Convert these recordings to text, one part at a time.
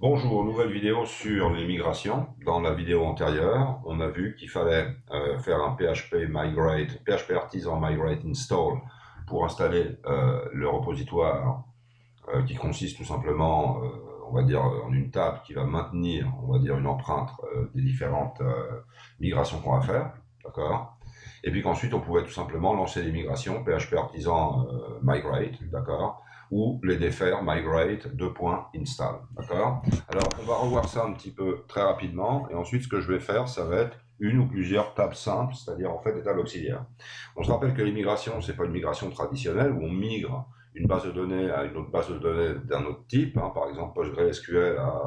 Bonjour, nouvelle vidéo sur les migrations. Dans la vidéo antérieure, on a vu qu'il fallait faire un PHP migrate, PHP artisan migrate install pour installer le repositoire qui consiste tout simplement, on va dire, en une table qui va maintenir, on va dire, une empreinte des différentes migrations qu'on va faire, d'accord? Et puis qu'ensuite on pouvait tout simplement lancer les migrations PHP artisan migrate, d'accord? Ou les défaire migrate 2.install, d'accord? Alors on va revoir ça un petit peu très rapidement et ensuite ce que je vais faire ça va être une ou plusieurs tables simples, c'est-à-dire en fait des tables auxiliaires. On se rappelle que les migrations, c'est pas une migration traditionnelle où on migre une base de données à une autre base de données d'un autre type, hein, par exemple PostgreSQL à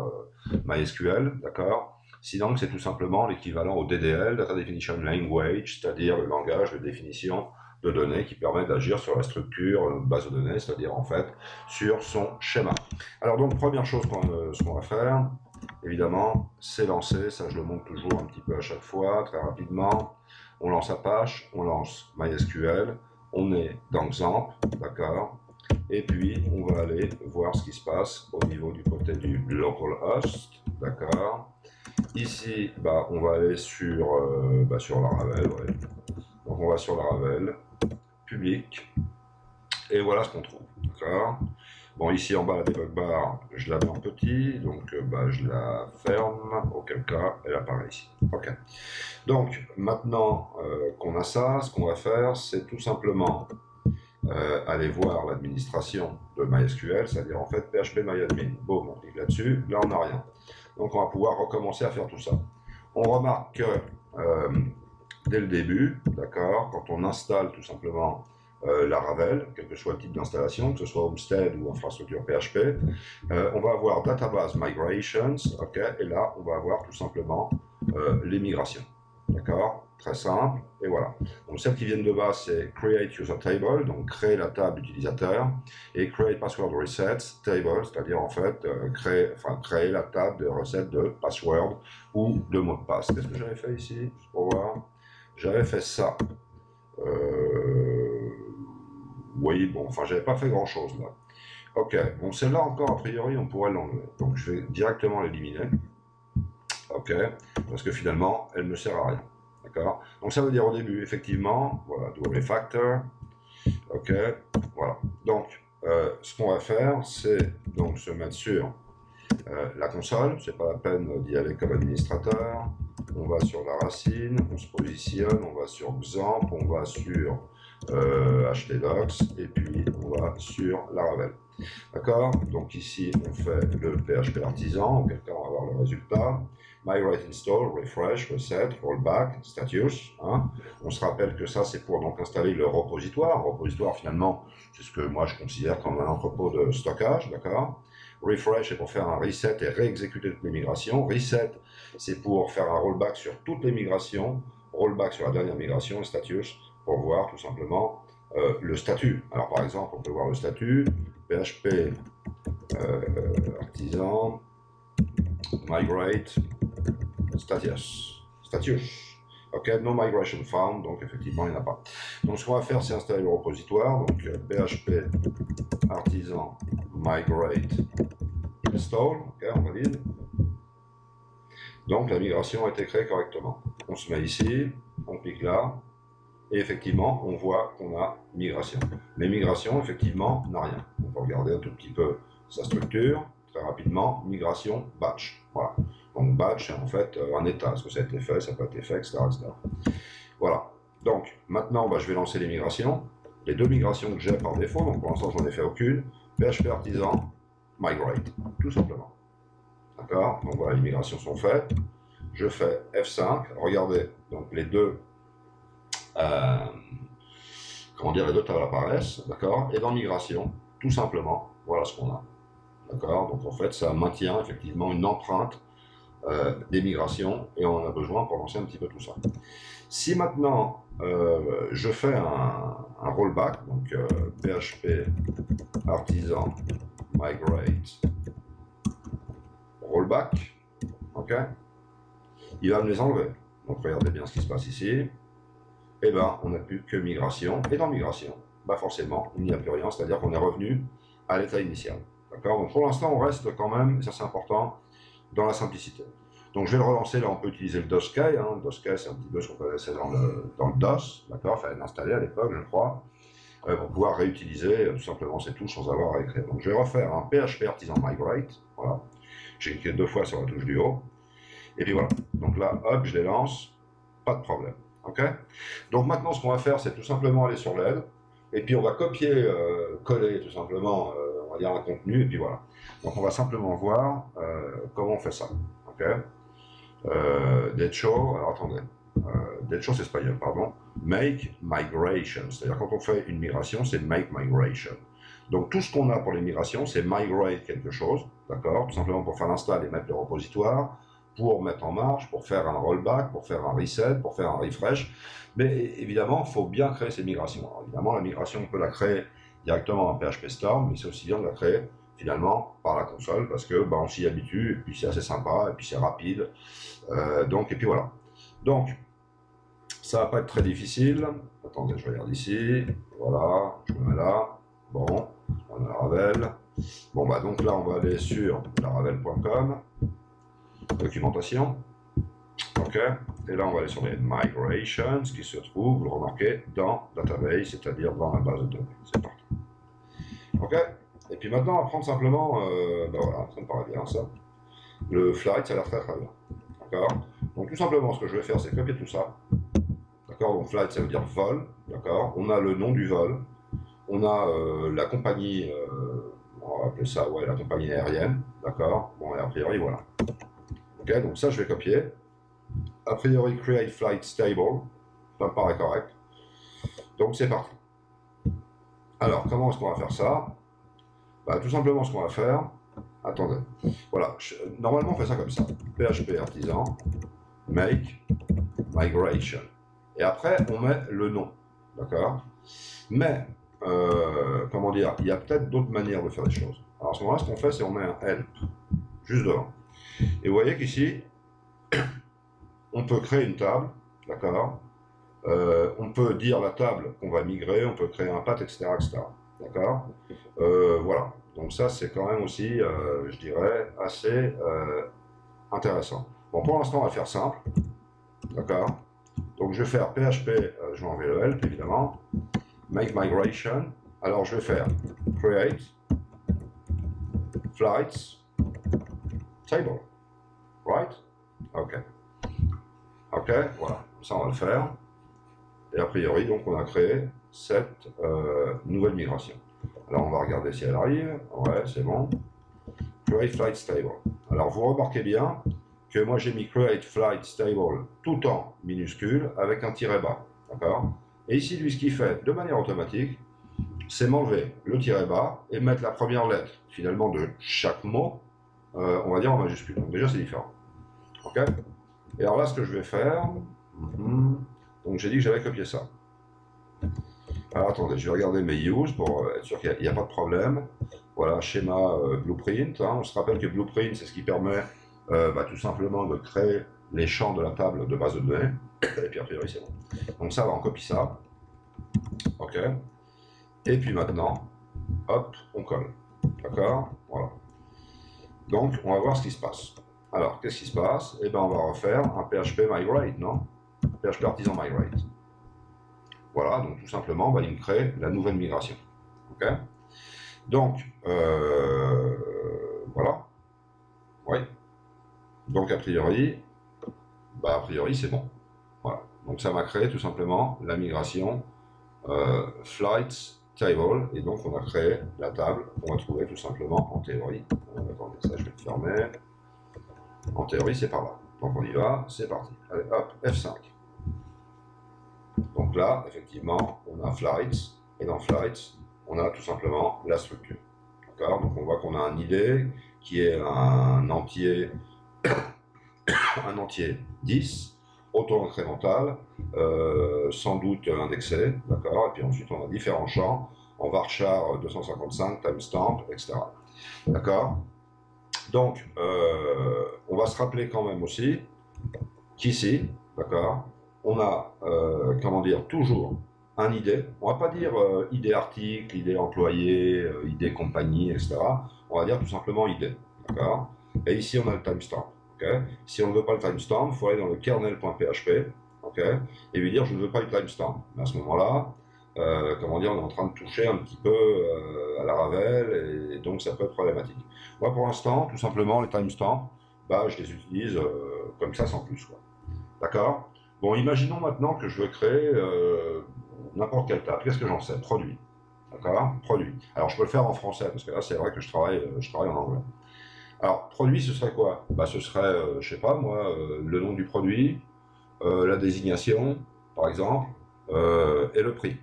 MySQL, d'accord? Sinon, c'est tout simplement l'équivalent au DDL, Data Definition Language, c'est-à-dire le langage de définition de données qui permet d'agir sur la structure de base de données, c'est-à-dire en fait sur son schéma. Alors donc, première chose ce qu'on va faire, évidemment, c'est lancer, ça je le montre toujours un petit peu à chaque fois, très rapidement. On lance Apache, on lance MySQL, on est dans XAMPP, d'accord? Et puis, on va aller voir ce qui se passe au niveau du côté du localhost, d'accord? Ici, on va aller sur Laravel, ouais. Donc on va sur Laravel, public, et voilà ce qu'on trouve, d'accord? Bon, ici en bas, la debug bar, je la mets en petit, donc je la ferme, auquel cas, elle apparaît ici. Ok. Donc, maintenant qu'on a ça, ce qu'on va faire, c'est tout simplement aller voir l'administration de MySQL, c'est-à-dire en fait phpMyAdmin. Boum, on clique là-dessus, là on n'a rien. Donc on va pouvoir recommencer à faire tout ça. On remarque que dès le début, d'accord, quand on installe tout simplement Laravel, quel que soit le type d'installation, que ce soit Homestead ou infrastructure PHP, on va avoir Database Migrations, ok, et là on va avoir tout simplement les migrations. D'accord? Très simple, et voilà. Donc celles qui viennent de bas, c'est Create User Table, donc créer la table d'utilisateur, et Create Password Resets Table, c'est-à-dire en fait créer la table de reset de password ou de mot de passe. Qu'est-ce que j'avais fait ici? Juste pour voir. J'avais fait ça. Oui, bon, enfin, j'avais pas fait grand-chose là. Ok, bon, celle-là encore, a priori, on pourrait l'enlever. Donc je vais directement l'éliminer. Ok, parce que finalement, elle ne sert à rien. D'accord? Donc ça veut dire au début, effectivement, voilà, do refactor. Ok, voilà. Donc, ce qu'on va faire, c'est donc se mettre sur la console. C'est pas la peine d'y aller comme administrateur. On va sur la racine, on se positionne, on va sur XAMPP, on va sur htdocs, et puis on va sur Laravel. D'accord? Donc ici, on fait le PHP artisan, auquel cas on va avoir le résultat. Migrate install, refresh, reset, rollback, status. Hein. On se rappelle que ça, c'est pour donc installer le repositoire. Repositoire, finalement, c'est ce que moi je considère comme un entrepôt de stockage. D'accord? Refresh, c'est pour faire un reset et réexécuter toutes les migrations. Reset, c'est pour faire un rollback sur toutes les migrations. Rollback sur la dernière migration. Et status, pour voir tout simplement le statut. Alors par exemple, on peut voir le statut. PHP artisan migrate status. Ok, no migration found, donc effectivement il n'y en a pas. Donc ce qu'on va faire, c'est installer le repositoire, donc PHP artisan migrate install, ok, on valide. Donc la migration a été créée correctement. On se met ici, on clique là, et effectivement on voit qu'on a migration. Mais migration, effectivement, n'a rien. On peut regarder un tout petit peu sa structure, très rapidement, migration batch. Voilà. Donc batch, c'est en fait un état. Est-ce que ça a été fait, ça n'a pas été fait, etc., etc. Voilà. Donc maintenant, je vais lancer les migrations. Les deux migrations que j'ai par défaut, donc pour l'instant, j'en ai fait aucune. PHP artisan, migrate, tout simplement. D'accord? Donc voilà, les migrations sont faites. Je fais F5. Regardez, donc les deux les deux tables apparaissent, d'accord? Et dans migration, tout simplement, voilà ce qu'on a. D'accord? Donc en fait, ça maintient effectivement une empreinte des migrations et on en a besoin pour lancer un petit peu tout ça. Si maintenant je fais un rollback, donc PHP artisan migrate rollback, ok? Il va me les enlever. Donc regardez bien ce qui se passe ici. Eh ben, on n'a plus que migration. Et dans migration, forcément, il n'y a plus rien, c'est-à-dire qu'on est revenu à l'état initial. D'accord? Donc pour l'instant, on reste quand même, et ça c'est important, dans la simplicité. Donc je vais le relancer, là on peut utiliser le DOSKey, hein. Le DOSKey c'est un petit peu ce qu'on connaissait dans le DOS, d'accord? Il fallait l'installer à l'époque, je crois, pour pouvoir réutiliser tout simplement ces touches sans avoir à écrire. Donc je vais refaire un PHP Artisan Migrate, voilà. J'ai cliqué 2 fois sur la touche du haut, et puis voilà. Donc là, hop, je les lance, pas de problème. Ok? Donc maintenant, ce qu'on va faire, c'est tout simplement aller sur l'aide, et puis on va copier, coller tout simplement, on va dire un contenu, et puis voilà. Donc on va simplement voir comment on fait ça. Ok? Dead show, alors attendez. Dead show, c'est espagnol, pardon. Make migration, c'est-à-dire quand on fait une migration, c'est make migration. Donc tout ce qu'on a pour les migrations, c'est migrate quelque chose, d'accord? Tout simplement pour faire l'install et mettre le repositoire, pour mettre en marche, pour faire un rollback, pour faire un reset, pour faire un refresh. Mais évidemment, il faut bien créer ces migrations. Alors, évidemment, la migration, on peut la créer directement en PHP Storm, mais c'est aussi bien de la créer finalement par la console parce que on s'y habitue, et puis c'est assez sympa, et puis c'est rapide. Et puis voilà. Donc, ça va pas être très difficile. Attendez, je regarde ici. Voilà, je me mets là. Bon, on a Laravel. Bon, donc là, on va aller sur laravel.com. Documentation. OK. Et là, on va aller sur les migrations, qui se trouve, vous le remarquez, dans Database, c'est-à-dire dans la base de données. C'est parti. OK. Et puis maintenant, on va prendre simplement, voilà, ça me paraît bien, ça. Le flight, ça a l'air très très bien. D'accord. Donc tout simplement, ce que je vais faire, c'est copier tout ça. D'accord. Donc flight, ça veut dire vol. D'accord. On a le nom du vol. On a la compagnie, on va appeler ça, ouais, la compagnie aérienne. D'accord. Bon, et a priori, voilà. Ok, donc ça, je vais copier. A priori, create flight stable. Ça me paraît correct. Donc c'est parti. Alors, comment est-ce qu'on va faire ça? Tout simplement, ce qu'on va faire. Attendez. Voilà. Normalement, on fait ça comme ça. PHP artisan, make, migration. Et après, on met le nom. D'accord? Mais, comment dire, il y a peut-être d'autres manières de faire les choses. Alors à ce moment-là, ce qu'on fait, c'est on met un help juste devant. Et vous voyez qu'ici, on peut créer une table, d'accord? On peut dire la table qu'on va migrer, on peut créer un path, etc., etc. D'accord? Voilà. Donc ça, c'est quand même aussi, je dirais, assez intéressant. Bon, pour l'instant, on va faire simple. D'accord? Donc je vais faire PHP, je vais enlever le help, évidemment. Make migration. Alors je vais faire create flights table. Right? OK. OK, voilà. Ça, on va le faire. Et a priori, donc, on a créé cette nouvelle migration. Alors, on va regarder si elle arrive. Ouais, c'est bon. Create flight stable. Alors, vous remarquez bien que moi, j'ai mis create flight stable tout en minuscule avec un tiret bas. D'accord? Et ici, lui, ce qu'il fait de manière automatique, c'est m'enlever le tiret bas et mettre la première lettre, finalement, de chaque mot, on va dire en majuscule. Donc, déjà, c'est différent. OK? Et alors là, ce que je vais faire, donc j'ai dit que j'avais copié ça. Alors attendez, je vais regarder mes use pour être sûr qu'il n'y a pas de problème. Voilà, schéma Blueprint. Hein. On se rappelle que Blueprint, c'est ce qui permet tout simplement de créer les champs de la table de base de données. Et puis a priori, c'est bon. Donc ça, on copie ça. OK. Et puis maintenant, hop, on colle. D'accord? Voilà. Donc, on va voir ce qui se passe. Alors, qu'est-ce qui se passe? Eh bien, on va refaire un PHP migrate, non? PHP artisan migrate. Voilà, donc tout simplement, il me crée la nouvelle migration. OK? Donc, voilà. Oui. Donc, a priori, c'est bon. Voilà. Donc, ça m'a créé tout simplement la migration flights table. Et donc, on a créé la table qu'on va trouver tout simplement en théorie. Attendez, ça, je vais le fermer. En théorie, c'est par là. Donc, on y va. C'est parti. Allez, hop, F5. Donc là, effectivement, on a flights. Et dans flights, on a tout simplement la structure. D'accord? Donc on voit qu'on a un ID qui est un entier, un entier 10, auto-incrémental, sans doute indexé. D'accord? Et puis ensuite, on a différents champs en varchar 255, timestamp, etc. D'accord? Donc, on va se rappeler quand même aussi qu'ici, d'accord, on a, comment dire, toujours un ID. On ne va pas dire ID article, ID employé, ID compagnie, etc. on va dire tout simplement ID, d'accord? Et ici, on a le timestamp, ok? Si on ne veut pas le timestamp, il faut aller dans le kernel.php, ok? Et lui dire, je ne veux pas le timestamp. Mais à ce moment-là, comment dire, on est en train de toucher un petit peu à la Ravel, et donc ça peut être problématique. Moi, pour l'instant, tout simplement, les timestamps, bah, je les utilise comme ça, sans plus, quoi. D'accord? Bon, imaginons maintenant que je veux créer n'importe quelle table. Qu'est-ce que j'en sais? Produit. D'accord? Produit. Alors, je peux le faire en français, parce que là, c'est vrai que je travaille en anglais. Alors, produit, ce serait quoi? Bah, ce serait, je sais pas, moi, le nom du produit, la désignation, par exemple, et le prix.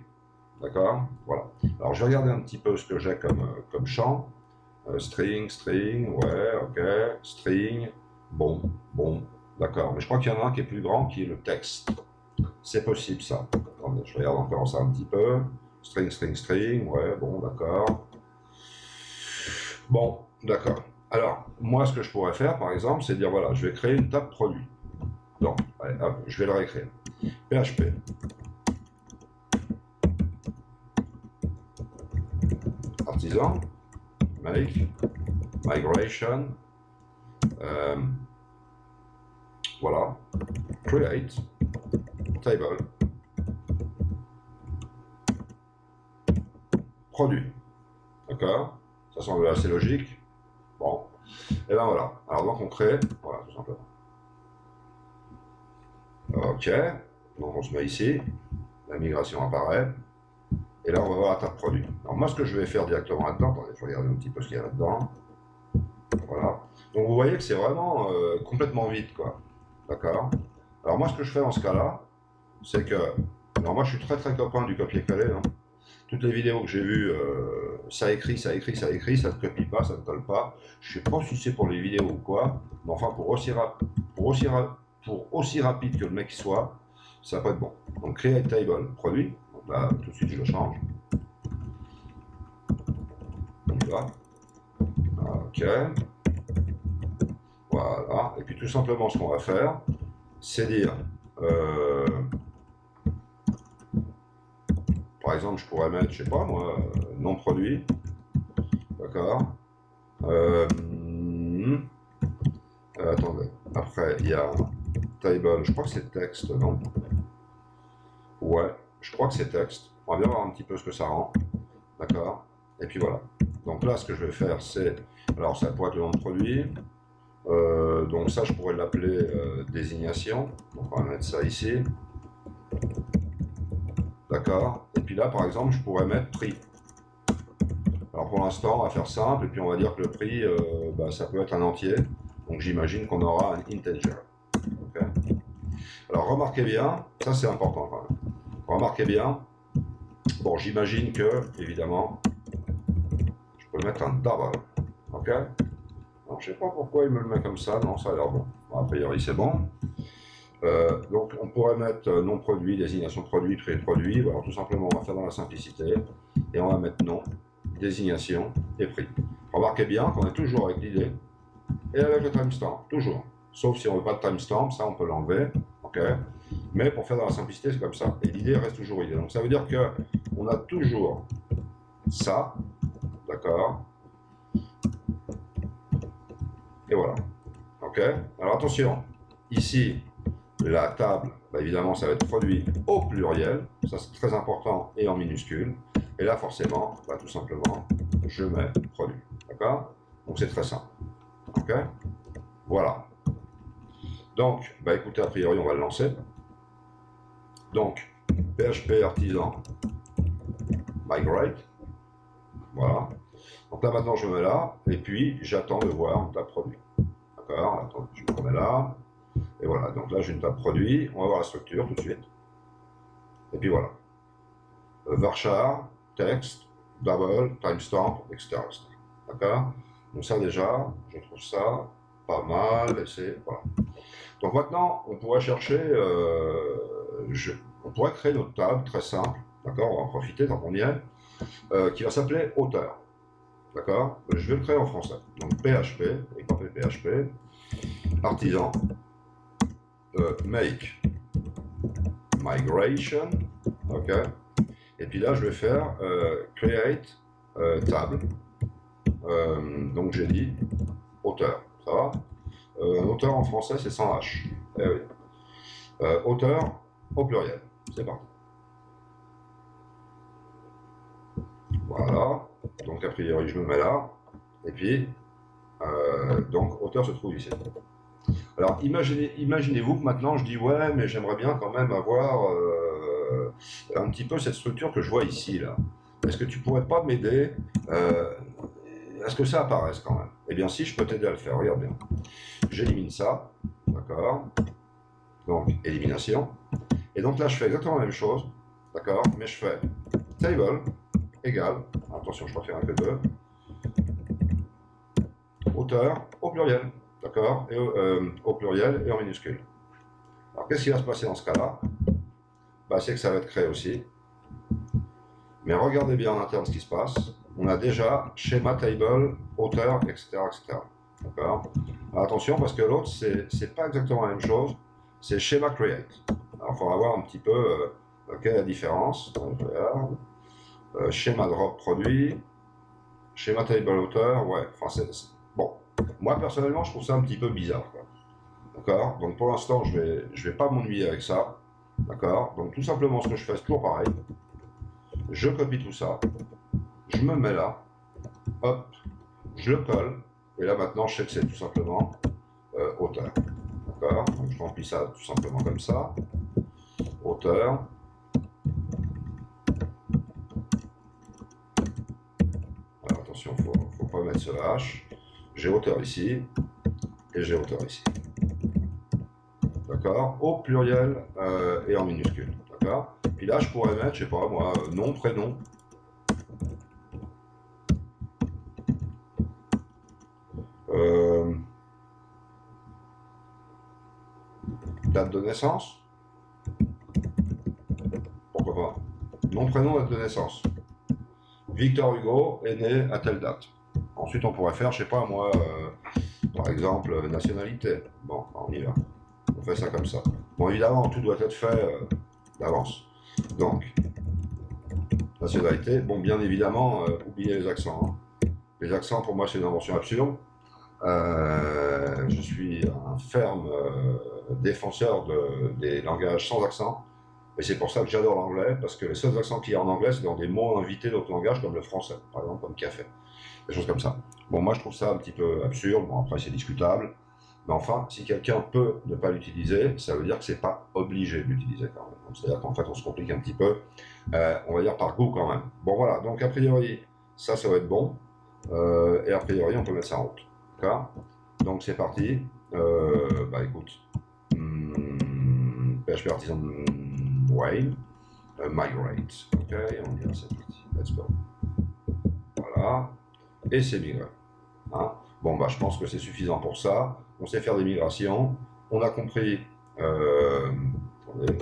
D'accord? Voilà. Alors, je vais regarder un petit peu ce que j'ai comme champ. String, ouais, ok. String, bon, d'accord. Mais je crois qu'il y en a un qui est plus grand, qui est le texte. C'est possible, ça. Attendez, je regarde encore ça un petit peu. String, ouais, bon, d'accord. Bon, d'accord. Alors, moi, ce que je pourrais faire, par exemple, c'est dire, voilà, je vais créer une table produit. Donc, allez, hop, je vais le réécrire. PHP. Artisan. Make. Migration. Voilà. Create. Table. Produit. D'accord? Ça semble assez logique. Bon. Et ben voilà. Alors, donc, on crée, voilà, tout simplement. Ok. Donc, on se met ici. La migration apparaît. Et là, on va voir la table produit. Alors, moi, ce que je vais faire directement là-dedans, attendez, je vais regarder un petit peu ce qu'il y a là-dedans. Voilà. Donc, vous voyez que c'est vraiment complètement vide, quoi. D'accord? Alors, moi, ce que je fais dans ce cas-là, c'est que. Alors, moi, je suis très copain du copier-coller. Hein. Toutes les vidéos que j'ai vues, ça écrit, ça ne copie pas, ça ne colle pas. Je sais pas si c'est pour les vidéos ou quoi, mais enfin, pour aussi rapide que le mec soit, ça va pas être bon. Donc, create table, produit. Donc là, tout de suite, je le change. On y va. Ok. Voilà. Et puis, tout simplement, ce qu'on va faire, c'est dire. Par exemple, je pourrais mettre, je sais pas moi, nom produit. D'accord. Attendez. Après, il y a table. Je crois que c'est texte, non? Ouais, je crois que c'est texte. On va bien voir un petit peu ce que ça rend. D'accord. Et puis voilà. Donc là, ce que je vais faire, c'est. Alors, ça pourrait être le nom de produit. Donc ça, je pourrais l'appeler désignation. Donc on va mettre ça ici. D'accord. Et puis là, par exemple, je pourrais mettre prix. Alors pour l'instant, on va faire simple, et puis on va dire que le prix, bah, ça peut être un entier. Donc j'imagine qu'on aura un integer. Okay. Alors remarquez bien, ça c'est important quand même. Remarquez bien, bon j'imagine que, évidemment, je peux mettre un double. Ok. Alors je sais pas pourquoi il me le met comme ça, non, ça a l'air bon. Bon, a priori c'est bon. Donc on pourrait mettre nom produit, désignation produit, prix produit. Alors tout simplement on va faire dans la simplicité et on va mettre nom, désignation et prix. Remarquez bien qu'on est toujours avec l'idée et avec le timestamp, toujours. Sauf si on ne veut pas de timestamp, ça on peut l'enlever. Ok. Mais pour faire dans la simplicité c'est comme ça. Et l'idée reste toujours idée. Donc ça veut dire que on a toujours ça, d'accord. Et voilà. Ok. Alors attention, ici la table, bah évidemment, ça va être produit au pluriel. Ça, c'est très important et en minuscule. Et là, forcément, bah, tout simplement, je mets produit. D'accord? Donc, c'est très simple. OK? Voilà. Donc, bah, écoutez, a priori, on va le lancer. Donc, PHP artisan migrate. Voilà. Donc là, maintenant, je me mets là. Et puis, j'attends de voir une table produit. D'accord? Attends, je me remets là. Et voilà, donc là j'ai une table produit, on va voir la structure tout de suite. Et puis voilà. Varchar, texte, double, timestamp, etc. D'accord? Donc ça déjà, je trouve ça pas mal. Et c'est, voilà. Donc maintenant, on pourrait chercher, on pourrait créer notre table très simple, d'accord? On va en profiter tant qu'on y est, qui va s'appeler auteur. D'accord? Je vais le créer en français. Donc PHP, et pas PHP, artisan, make migration, ok. Et puis là, je vais faire create table, donc j'ai dit auteur, ça va? Un auteur en français, c'est sans H. Eh oui. Auteur au pluriel. C'est parti. Voilà. Donc, a priori, je me mets là. Et puis, donc, auteur se trouve ici. Alors, imaginez-vous que maintenant, je dis, ouais, mais j'aimerais bien quand même avoir un petit peu cette structure que je vois ici, là. Est-ce que tu pourrais pas m'aider à ce que ça apparaisse quand même? Eh bien, si, je peux t'aider à le faire. Regarde bien. J'élimine ça. D'accord? Donc, élimination. Et donc là, je fais exactement la même chose. D'accord? Mais je fais table égale, attention, je crois qu'il y en a que deux, auteur au pluriel. D'accord? Et au pluriel et en minuscule. Alors, qu'est-ce qui va se passer dans ce cas-là? Bah, c'est que ça va être créé aussi. Mais regardez bien en interne ce qui se passe. On a déjà schéma table, auteur, etc. etc. D'accord? Attention, parce que l'autre, c'est pas exactement la même chose. C'est schéma create. Alors, il faudra voir un petit peu quelle est la différence. Schéma drop produit, schéma table auteur, ouais. Enfin, bon. Moi, personnellement, je trouve ça un petit peu bizarre. D'accord? Donc, pour l'instant, je vais pas m'ennuyer avec ça. D'accord? Donc, tout simplement, ce que je fais, c'est toujours pareil. Je copie tout ça. Je me mets là. Hop. Je le colle. Et là, maintenant, je sais que c'est tout simplement auteur. D'accord? Donc, je remplis ça tout simplement comme ça. Auteur. Alors, attention, faut pas mettre ce H. J'ai auteur ici. Et j'ai auteur ici. D'accord? Au pluriel et en minuscule. D'accord? Puis là, je pourrais mettre, je sais pas moi, nom, prénom. Date de naissance. Pourquoi pas? Nom, prénom, date de naissance. Victor Hugo est né à telle date. Ensuite, on pourrait faire, je sais pas moi, par exemple, nationalité. Bon, on y va. On fait ça comme ça. Bon, évidemment, tout doit être fait d'avance. Donc, nationalité. Bon, bien évidemment, oubliez les accents. Hein. Les accents, pour moi, c'est une invention absurde. Je suis un ferme défenseur des langages sans accent. Et c'est pour ça que j'adore l'anglais, parce que les seuls accents qu'il y a en anglais, c'est dans des mots invités d'autres langages, comme le français, par exemple, comme café. Des choses comme ça. Bon, moi, je trouve ça un petit peu absurde. Bon, après, c'est discutable. Mais enfin, si quelqu'un peut ne pas l'utiliser, ça veut dire que c'est pas obligé de l'utiliser quand même. C'est-à-dire qu'en fait, on se complique un petit peu, on va dire par goût quand même. Bon, voilà. Donc, a priori, ça va être bon. Et a priori, on peut mettre ça en route. D'accord? Donc, c'est parti. Bah, écoute. PHP Artisan Whale. Migrate. Ok, on y va, c'est parti. Let's go. Voilà. Et c'est migré. Hein? Bon, bah, je pense que c'est suffisant pour ça. On sait faire des migrations. On a compris. Attendez.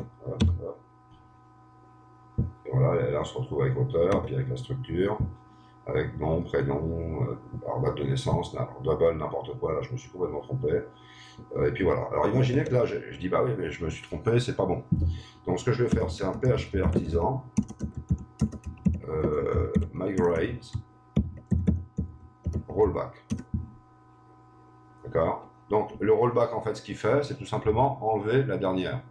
Et voilà, et là, on se retrouve avec auteur, puis avec la structure, avec nom, prénom, alors date de naissance, double, n'importe quoi. Là, je me suis complètement trompé. Et puis voilà. Alors, imaginez que là, je dis, bah oui, mais je me suis trompé, c'est pas bon. Donc, ce que je vais faire, c'est un PHP artisan, migrate, rollback. D'accord? Donc, le rollback, en fait, ce qu'il fait, c'est tout simplement enlever la dernière.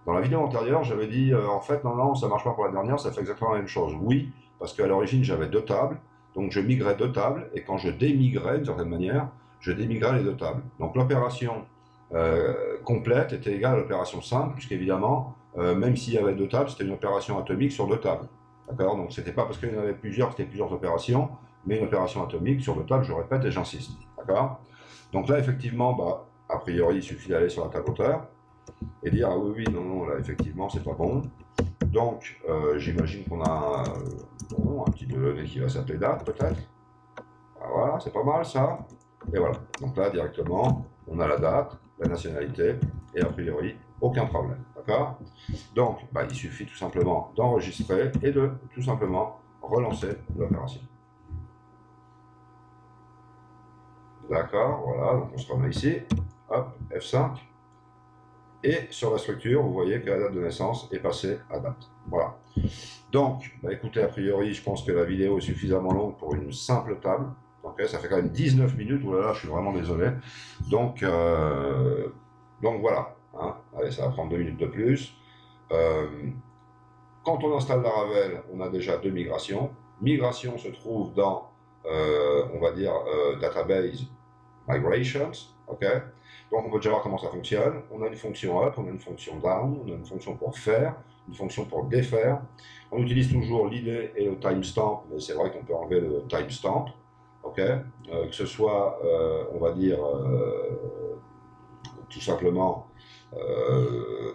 Dans la vidéo antérieure, j'avais dit, en fait, non, ça ne marche pas pour la dernière, ça fait exactement la même chose. Oui, parce qu'à l'origine, j'avais deux tables, donc je migrais deux tables, et quand je démigrais, d'une certaine manière, je démigrais les deux tables. Donc, l'opération complète était égale à l'opération simple, puisqu'évidemment, même s'il y avait deux tables, c'était une opération atomique sur deux tables. D'accord? Donc, c'était pas parce qu'il y en avait plusieurs que c'était plusieurs opérations, mais une opération atomique sur deux tables, je répète et j'insiste. D'accord? Donc là, effectivement, bah, a priori, il suffit d'aller sur la table auteur et dire, ah oui, non, là, effectivement, c'est pas bon. Donc, j'imagine qu'on a un petit donné qui va s'appeler date, peut-être. Ah, voilà, c'est pas mal, ça. Et voilà. Donc là, directement, on a la date, la nationalité, et a priori, aucun problème. D'accord? Donc, bah, il suffit tout simplement d'enregistrer et de tout simplement relancer l'opération. D'accord, voilà, donc on se remet ici, hop, F5, et sur la structure, vous voyez que la date de naissance est passée à date. Voilà. Donc, bah écoutez, a priori, je pense que la vidéo est suffisamment longue pour une simple table. Donc, Ok, ça fait quand même 19 minutes, oh là là, je suis vraiment désolé. Donc voilà, hein. Allez, ça va prendre 2 minutes de plus. Euh, Quand on installe Laravel, on a déjà 2 migrations. Migration se trouve dans, on va dire, Database Migrations. Ok. Donc on peut déjà voir comment ça fonctionne. On a une fonction up, on a une fonction down, on a une fonction pour faire, une fonction pour défaire. On utilise toujours l'id et le timestamp, mais c'est vrai qu'on peut enlever le timestamp. Ok. Que ce soit, on va dire, tout simplement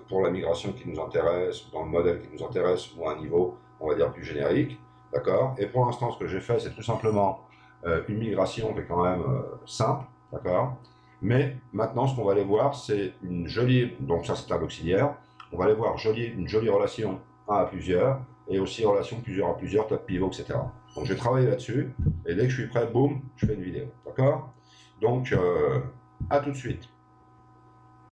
pour la migration qui nous intéresse, dans le modèle qui nous intéresse, ou à un niveau, on va dire, plus générique. D'accord. Et pour l'instant, ce que j'ai fait, c'est tout simplement une migration qui est quand même simple. D'accord. Mais maintenant, ce qu'on va aller voir, c'est une jolie, donc ça c'est table auxiliaire, on va aller voir une jolie relation 1 à plusieurs, et aussi relation plusieurs à plusieurs, table pivot, etc. Donc je vais travailler là-dessus, et dès que je suis prêt, boum, je fais une vidéo. D'accord. Donc, à tout de suite.